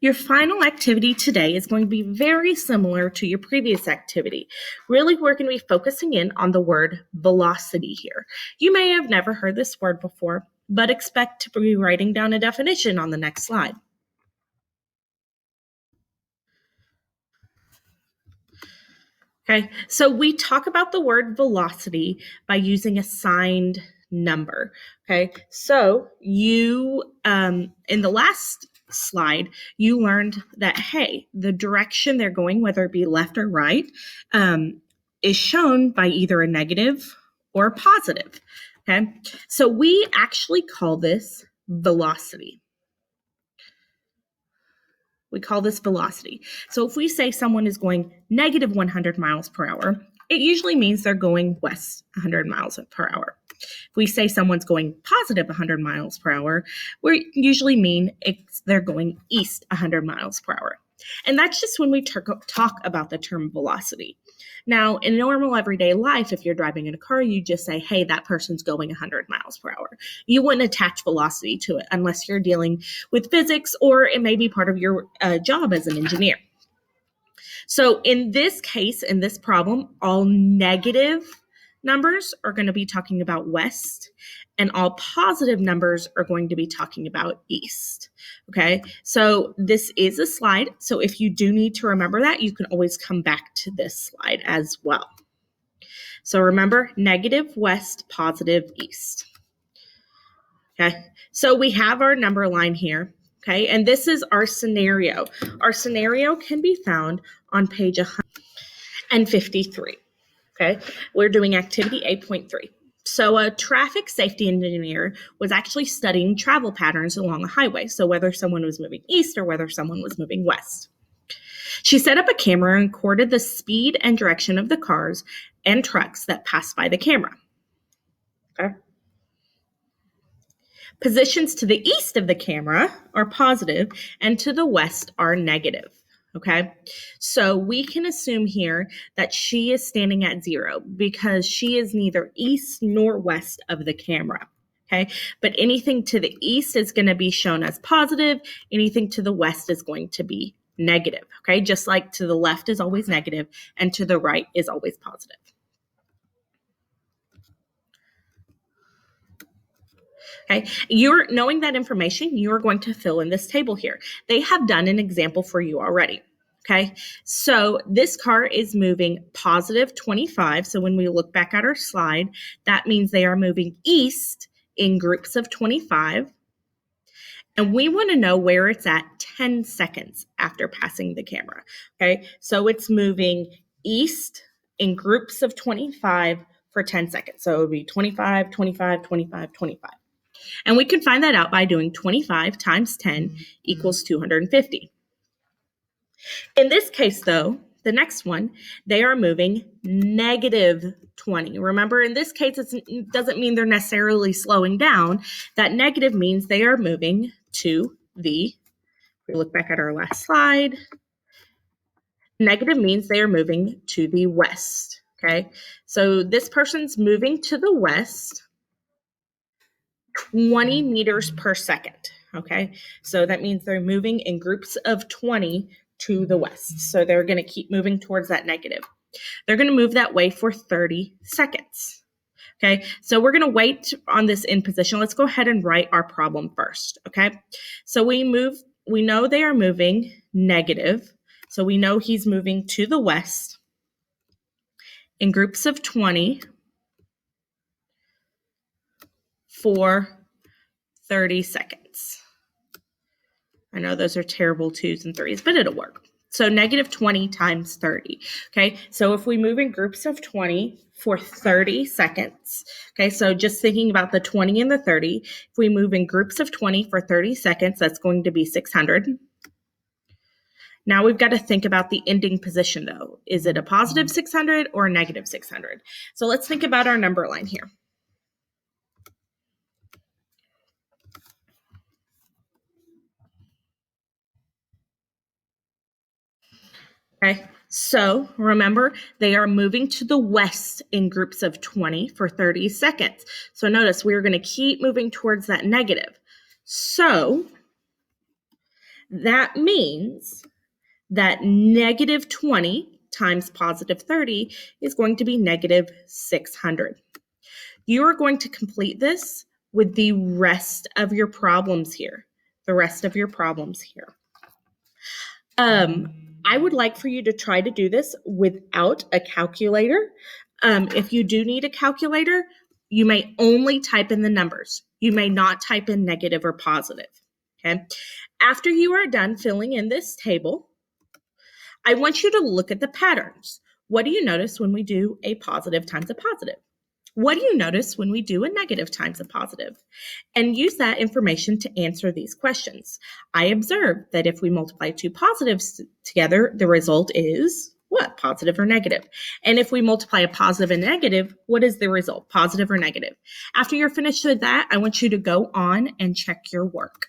Your final activity today is going to be very similar to your previous activity. Really, we're going to be focusing in on the word velocity here. You may have never heard this word before, but expect to be writing down a definition on the next slide. Okay, so we talk about the word velocity by using a signed number. Okay, so you, in the last slide, you learned that, hey, the direction they're going, whether it be left or right, is shown by either a negative or a positive. Okay, so we actually call this velocity. We call this velocity. So if we say someone is going negative 100 miles per hour, it usually means they're going west 100 miles per hour. If we say someone's going positive 100 miles per hour, we usually mean they're going east 100 miles per hour. And that's just when we talk about the term velocity. Now, in normal everyday life, if you're driving in a car, you just say, hey, that person's going 100 miles per hour. You wouldn't attach velocity to it unless you're dealing with physics or it may be part of your job as an engineer. So in this case, in this problem, all negative numbers are going to be talking about west, and all positive numbers are going to be talking about east. Okay, so this is a slide. So if you do need to remember that, you can always come back to this slide as well. So remember, negative west, positive east. Okay, so we have our number line here. Okay, and this is our scenario. Our scenario can be found on page 153. Okay, we're doing activity 8.3. So a traffic safety engineer was actually studying travel patterns along a highway. So whether someone was moving east or whether someone was moving west. She set up a camera and recorded the speed and direction of the cars and trucks that passed by the camera. Okay. Positions to the east of the camera are positive and to the west are negative. Okay, so we can assume here that she is standing at 0 because she is neither east nor west of the camera. Okay, but anything to the east is going to be shown as positive. Anything to the west is going to be negative. Okay, just like to the left is always negative and to the right is always positive. Okay, you're knowing that information, you're going to fill in this table here. They have done an example for you already. Okay, so this car is moving positive 25. So when we look back at our slide, that means they are moving east in groups of 25. And we want to know where it's at 10 seconds after passing the camera. Okay, so it's moving east in groups of 25 for 10 seconds. So it would be 25, 25, 25, 25. And we can find that out by doing 25 times 10 equals 250. In this case, though, the next one, they are moving negative 20. Remember, in this case, it doesn't mean they're necessarily slowing down. That negative means they are moving to the, if we look back at our last slide, negative means they are moving to the west. Okay, so this person's moving to the west 20 meters per second. Okay, so that means they're moving in groups of 20 to the west. So they're going to keep moving towards that negative. They're going to move that way for 30 seconds. Okay, so we're going to wait on this in position. Let's go ahead and write our problem first. Okay, so we know they are moving negative. So we know he's moving to the west in groups of 20 for 30 seconds. I know those are terrible 2s and 3s, but it'll work. So negative 20 times 30. Okay, so if we move in groups of 20 for 30 seconds, okay, so just thinking about the 20 and the 30, if we move in groups of 20 for 30 seconds, that's going to be 600. Now we've got to think about the ending position though. Is it a positive 600 or a negative 600? So let's think about our number line here. Okay, so remember, they are moving to the west in groups of 20 for 30 seconds. So notice we're going to keep moving towards that negative. So That means that negative 20 times positive 30 is going to be negative 600. You are going to complete this with the rest of your problems here. I would like for you to try to do this without a calculator. If you do need a calculator, you may only type in the numbers. You may not type in negative or positive. Okay. After you are done filling in this table, I want you to look at the patterns. What do you notice when we do a positive times a positive? What do you notice when we do a negative times a positive? And use that information to answer these questions. I observed that if we multiply two positives together, the result is what? Positive or negative? And if we multiply a positive and negative, what is the result? Positive or negative? After you're finished with that, I want you to go on and check your work.